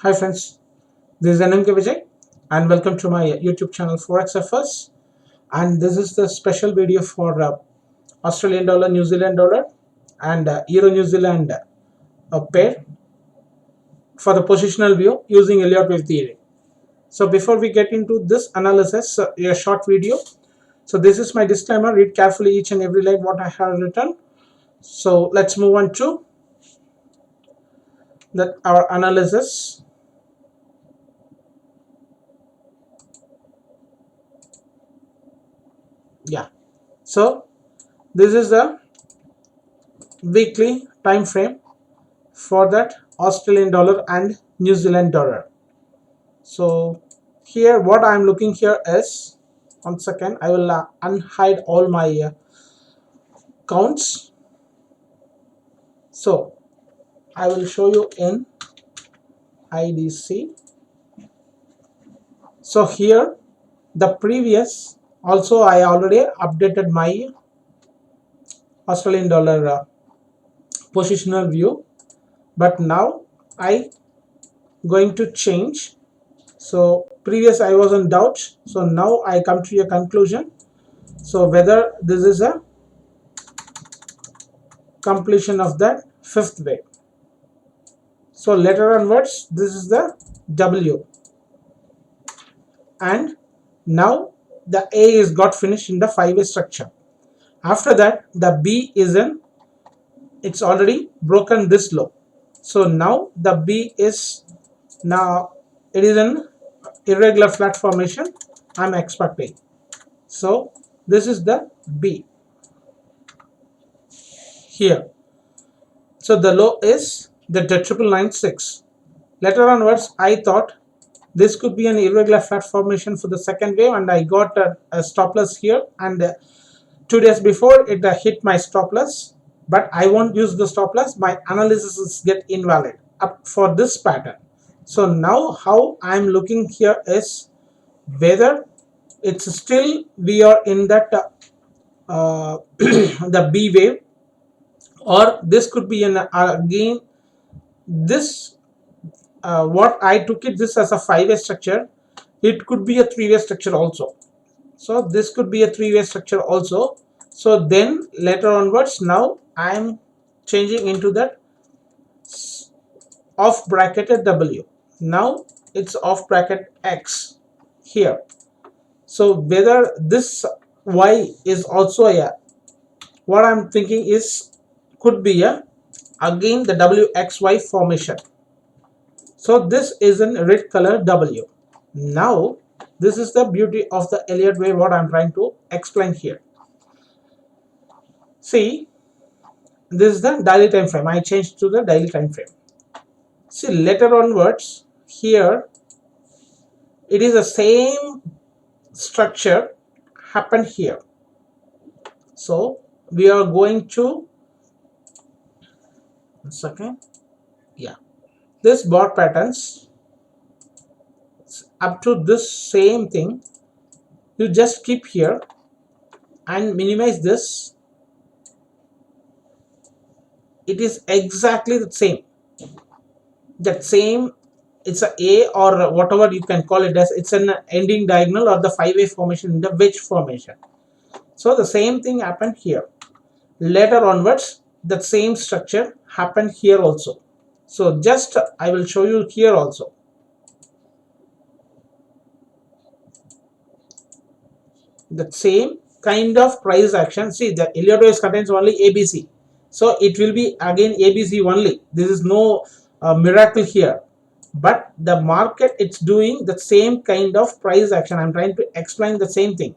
Hi friends, this is NMK Vijay and welcome to my YouTube channel Forex FS, and this is the special video for Australian dollar, New Zealand dollar and Euro New Zealand pair for the positional view using Elliott wave theory. So before we get into this analysis, a short video. So this is my disclaimer, read carefully each and every line what I have written. So let's move on to our analysis. Yeah, so this is the weekly time frame for that Australian dollar and New Zealand dollar. So here what I am looking here is, 1 second, I will unhide all my counts. So I will show you in IDC. So here the previous, also I already updated my Australian dollar positional view, but now I going to change. So previous I was in doubt, so now I come to a conclusion. So whether this is a completion of that fifth wave. So later onwards this is the W, and now the A is got finished in the 5-way structure. After that the B is in, it's already broken this low. So now the B is, now it is an irregular flat formation I'm expecting. So this is the B here. So the low is the 9996. Later onwards I thought this could be an irregular flat formation for the second wave, and I got a stop loss here, and 2 days before it hit my stop loss, but I won't use the stop loss. My analysis is get invalid up for this pattern. So now how I'm looking here is whether it's still we are in that the B wave, or this could be an again this what I took it this as a 5-way structure. It could be a 3-way structure also. So this could be a 3-way structure also. So then later onwards now I am changing into that off bracketed W. Now it's off bracket X here. So whether this Y is also a, what I'm thinking is could be a again the WXY formation. So this is in red color W. Now this is the beauty of the Elliott wave, what I'm trying to explain here. See, this is the daily time frame. I changed to the daily time frame. See, later onwards here it is the same structure happened here. So we are going to, 1 second, yeah, this bar patterns up to this same thing. You just keep here and minimize this. It is exactly the same, that same, it's a or whatever you can call it as, it's an ending diagonal or the 5-way formation in the wedge formation. So the same thing happened here. Later onwards the same structure happened here also. So just I will show you here also. The same kind of price action. See, the Elliott wave contains only ABC, so it will be again ABC only. This is no miracle here, but the market, it's doing the same kind of price action. I'm trying to explain the same thing.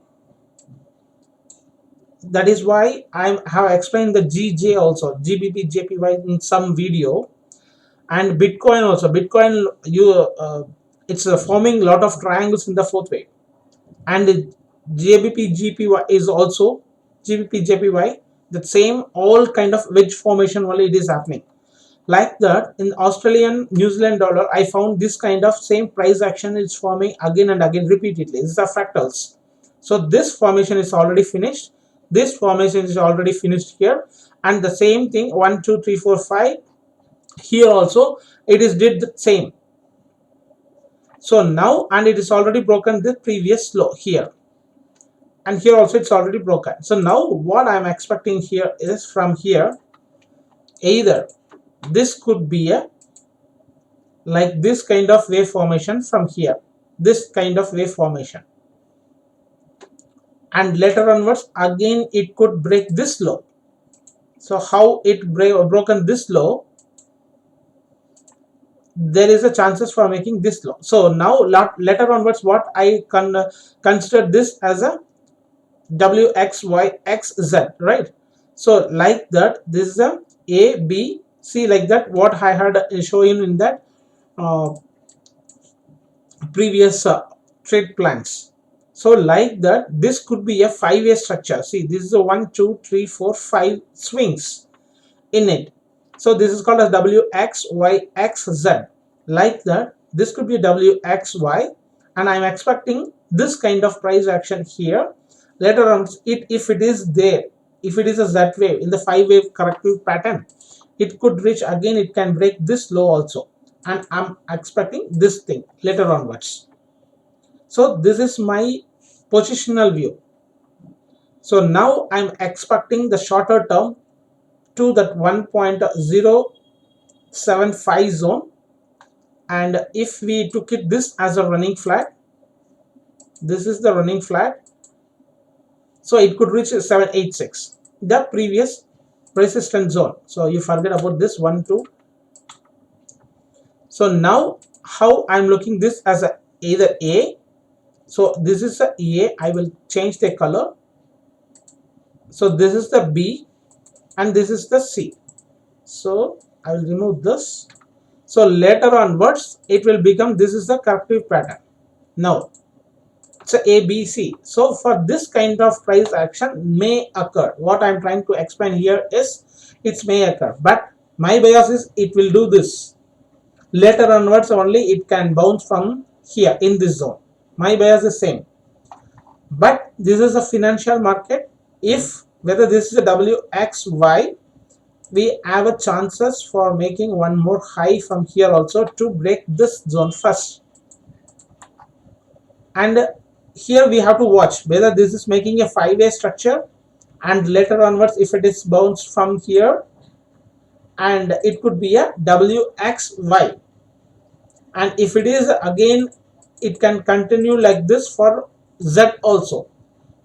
That is why I have explained the GJ also, GBP JPY in some video, and Bitcoin also. Bitcoin, you it's forming a lot of triangles in the 4th wave, and GBP GPY is also GBP JPY, the same all kind of wedge formation only it is happening. Like that in Australian New Zealand dollar, I found this kind of same price action is forming again and again repeatedly. These are fractals. So this formation is already finished, this formation is already finished here, and the same thing 1 2 3 4 5 here also it is did the same. So now, and it is already broken the previous low here, and here also it's already broken. So now what I'm expecting here is from here, either this could be a like this kind of wave formation from here, this kind of wave formation, and later onwards again it could break this low. So how it broken this low, there is a chances for making this low. So now later onwards what I can consider this as a WXYXZ, right? So like that, this is a B C, like that what I had shown in that previous trade plans. So like that, this could be a 5-way structure. See, this is a 1 2 3 4 5 swings in it. So this is called as WXYXZ. Like that, this could be WXY, and I'm expecting this kind of price action here. Later on, if it is there, if it is a Z wave in the 5-wave corrective pattern, it could reach again, it can break this low also, and I'm expecting this thing later onwards. So this is my positional view. So now I'm expecting the shorter term to that 1.075 zone, and if we took it this as a running flag, this is the running flag, so it could reach 786, the previous resistance zone. So you forget about this 1 2. So now how I'm looking this as a either A, so this is a A, I will change the color. So this is the B and this is the C. So I will remove this. So later onwards it will become, this is the corrective pattern. Now it's a ABC. So for this kind of price action may occur. What I'm trying to explain here is it may occur, but my bias is it will do this. Later onwards only it can bounce from here in this zone. My bias is same. But this is a financial market. If whether this is a WXY, we have a chances for making one more high from here also to break this zone first. And here we have to watch whether this is making a 5-way structure, and later onwards if it is bounced from here, and it could be a WXY, and if it is again, it can continue like this for Z also.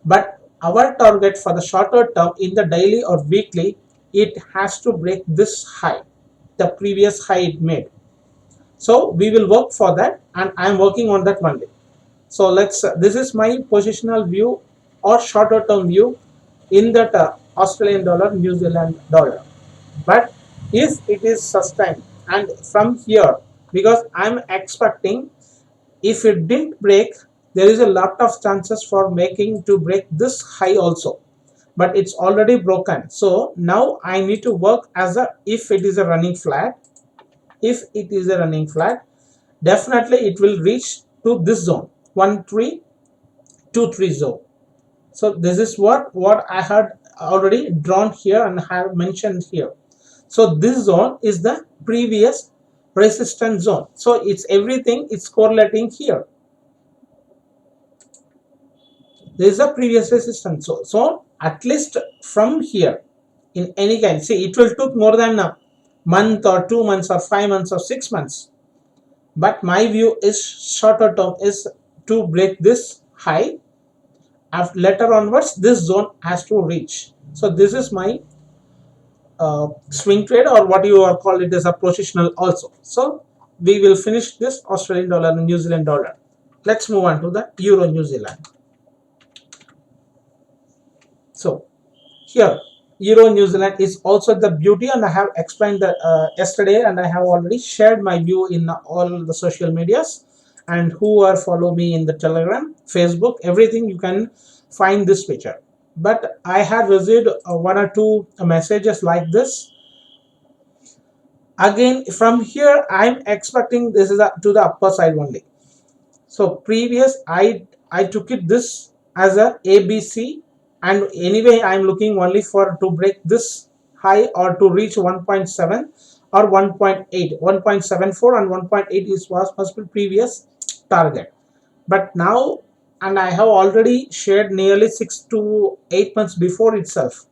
But our target for the shorter term in the daily or weekly, it has to break this high, the previous high it made. So we will work for that, and I am working on that only. So let's this is my positional view or shorter term view in that Australian dollar, New Zealand dollar. But if it is sustained, and from here, because I'm expecting if it didn't break, there is a lot of chances for making to break this high also, but it's already broken. So now I need to work as a, if it is a running flat, if it is a running flat, definitely it will reach to this zone 1323 zone. So this is what I had already drawn here and have mentioned here. So this zone is the previous resistance zone. So it's everything, it's correlating here. There is a previous resistance zone. So at least from here, in any kind, see, it will took more than a month or 2 months or 5 months or 6 months. But my view is shorter term is to break this high. After later onwards, this zone has to reach. So this is my swing trade, or what you are called it as a positional also. So we will finish this Australian dollar and New Zealand dollar. Let's move on to the Euro New Zealand. So here Euro New Zealand is also the beauty, and I have explained that yesterday, and I have already shared my view in all the social medias, and who are follow me in the Telegram, Facebook, everything, you can find this picture. But I had received 1 or 2 messages like this. Again from here I'm expecting this is to the upper side only. So previous I took it this as a ABC, and anyway I'm looking only for to break this high or to reach 1.7 or 1.8, 1.74 and 1.8 is was be previous target. But now, and I have already shared nearly 6 to 8 months before itself,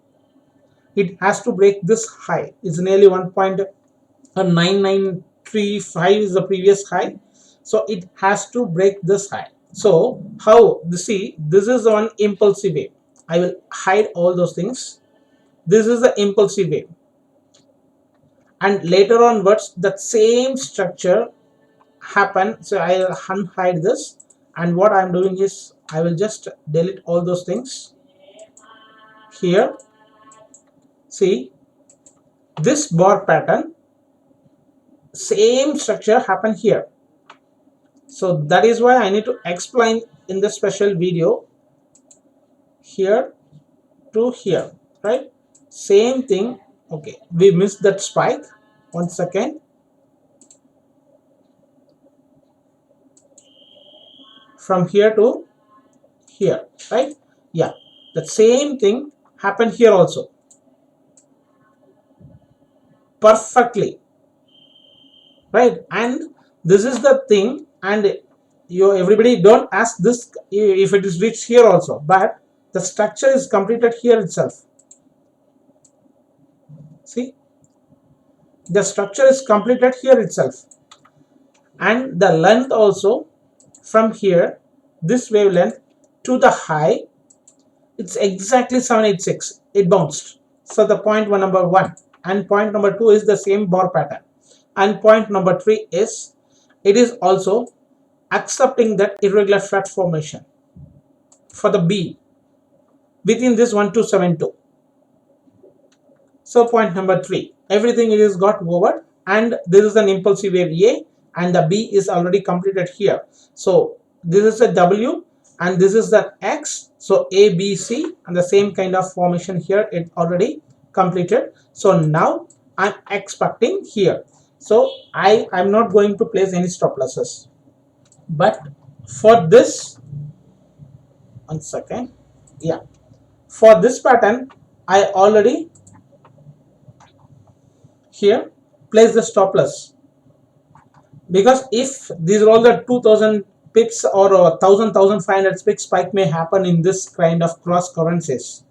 it has to break this high. It's nearly 1.9935 is the previous high, so it has to break this high. So how, see, this is one impulsive wave. I will hide all those things. This is the impulsive wave, and later onwards that same structure happen. So I'll unhide this, and what I'm doing is I will just delete all those things here. See, this bar pattern, same structure happen here. So that is why I need to explain in the special video here to here, right? Same thing. Okay, we missed that spike. 1 second. From here to here, right? Yeah, the same thing happened here also, perfectly, right? And this is the thing, and you everybody don't ask this if it is reached here also, but the structure is completed here itself. See, the structure is completed here itself, and the length also from here, this wavelength to the high, it's exactly 786. It bounced. So the point one, number one, and point number two is the same bar pattern, and point number three is it is also accepting that irregular flat formation for the B within this 1272. So point number three, everything it is got over, and this is an impulsive wave A, and the B is already completed here. So this is a W and this is the X. So A, B, C, and the same kind of formation here, it already completed. So now I'm expecting here. So I'm not going to place any stop losses, but for this, 1 second, yeah, for this pattern I already here place the stop loss, because if these are all the 2000 pips or 1500 pips spike may happen in this kind of cross currencies,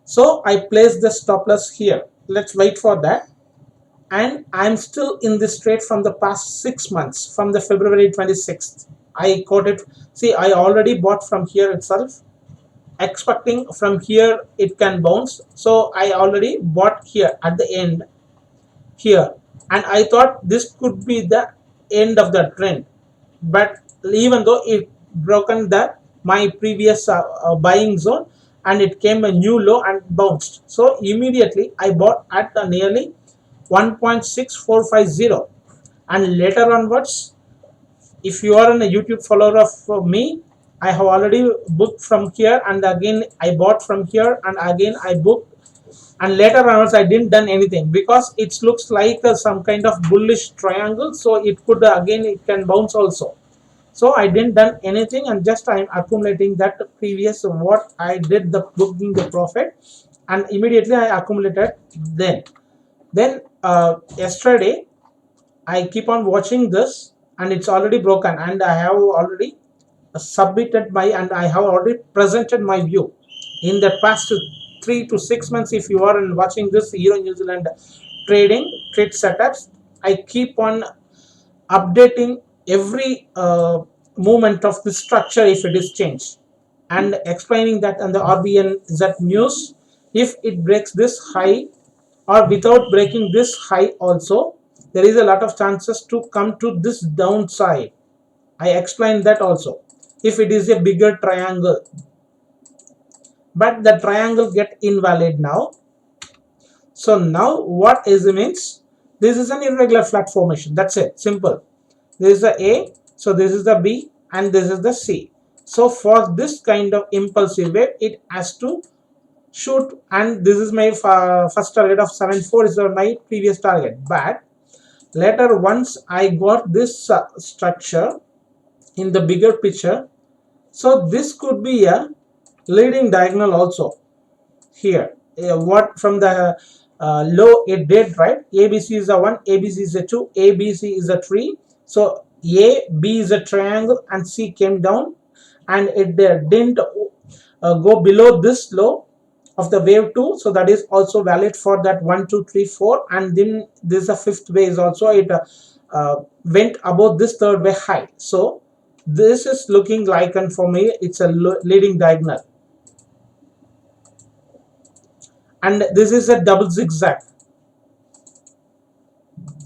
so I place the stop loss here. Let's wait for that. And I'm still in this trade from the past 6 months, from the February 26th I quoted. See, I already bought from here itself, expecting from here it can bounce, so I already bought here at the end here, and I thought this could be the end of the trend. But even though it broken the my previous buying zone, and it came a new low and bounced, so immediately I bought at nearly 1.6450, and later onwards, if you are a YouTube follower of me, I have already booked from here, and again I bought from here, and again I booked, and later onwards I didn't done anything because it looks like some kind of bullish triangle, so it could again it can bounce also. So I didn't done anything, and just I'm accumulating that previous what I did the booking the profit, and immediately I accumulated. Then yesterday I keep on watching this, and it's already broken, and I have already submitted my, and I have already presented my view in the past 3 to 6 months. If you are watching this Euro New Zealand trade setups, I keep on updating every movement of the structure if it is changed, and explaining that on the RBNZ news, if it breaks this high or without breaking this high also, there is a lot of chances to come to this downside. I explained that also, if it is a bigger triangle, but the triangle get invalid now. So now what is it means, this is an irregular flat formation, that's it, simple. This is the A, so this is the B, and this is the C. So for this kind of impulsive wave, it has to shoot, and this is my first target of 74 is my previous target. But later, once I got this structure in the bigger picture, so this could be a leading diagonal also here. What from the low it did, right? ABC is a 1, ABC is a 2, ABC is a 3. So A, B is a triangle and C came down, and it didn't go below this low of the wave 2, so that is also valid for that 1 2 3 4. And then this a fifth wave is also it went above this third wave high. So this is looking like, and for me it's a leading diagonal, and this is a double zigzag.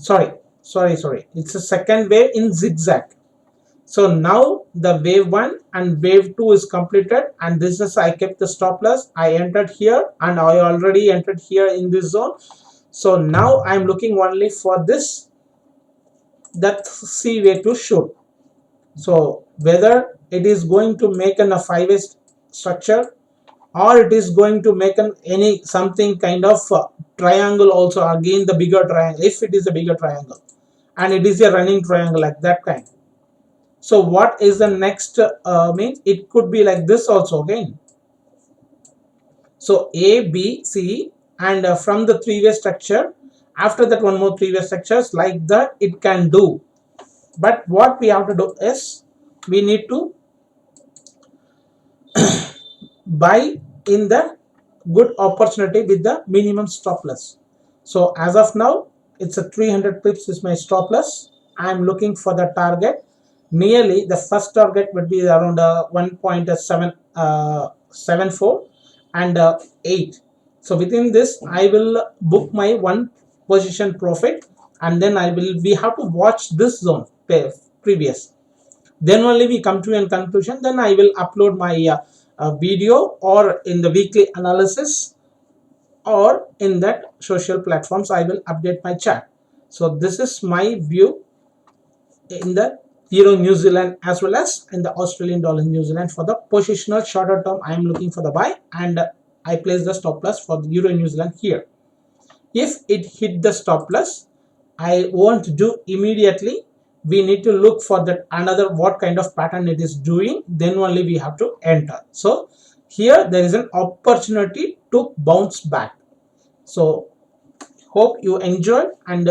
Sorry, it's a second wave in zigzag. So now the wave 1 and wave 2 is completed, and this is, I kept the stop loss, I entered here, and I already entered here in this zone. So now I'm looking only for this, that C way to shoot. So whether it is going to make a 5-way structure, or it is going to make any something kind of triangle also, again the bigger triangle, if it is a bigger triangle and it is a running triangle like that kind. So what is the next means? It could be like this also again. So A, B, C, and from the 3-way structure, after that one more 3-way structures like that it can do. But what we have to do is we need to buy in the good opportunity with the minimum stop loss. So as of now, it's a 300 pips is my stop loss. I am looking for the target. Nearly the first target would be around 1.74 and 8. So within this, I will book my one position profit, and then we have to watch this zone previous. Then only we come to a conclusion. Then I will upload my video, or in the weekly analysis, or in that social platforms I will update my chat. So this is my view in the Euro New Zealand as well as in the Australian dollar New Zealand. For the positional shorter term, I am looking for the buy, and I place the stop loss for the Euro New Zealand here. If it hit the stop loss, I won't do immediately. We need to look for that another what kind of pattern it is doing, then only we have to enter. So here there is an opportunity to bounce back. So hope you enjoyed, and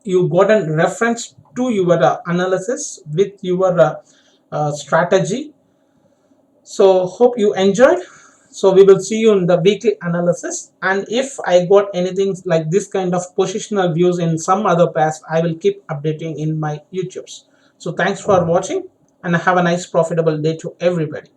you got a reference to your analysis with your strategy. So hope you enjoyed. So we will see you in the weekly analysis, and if I got anything like this kind of positional views in some other pairs, I will keep updating in my YouTubes. So thanks for watching, and have a nice profitable day to everybody.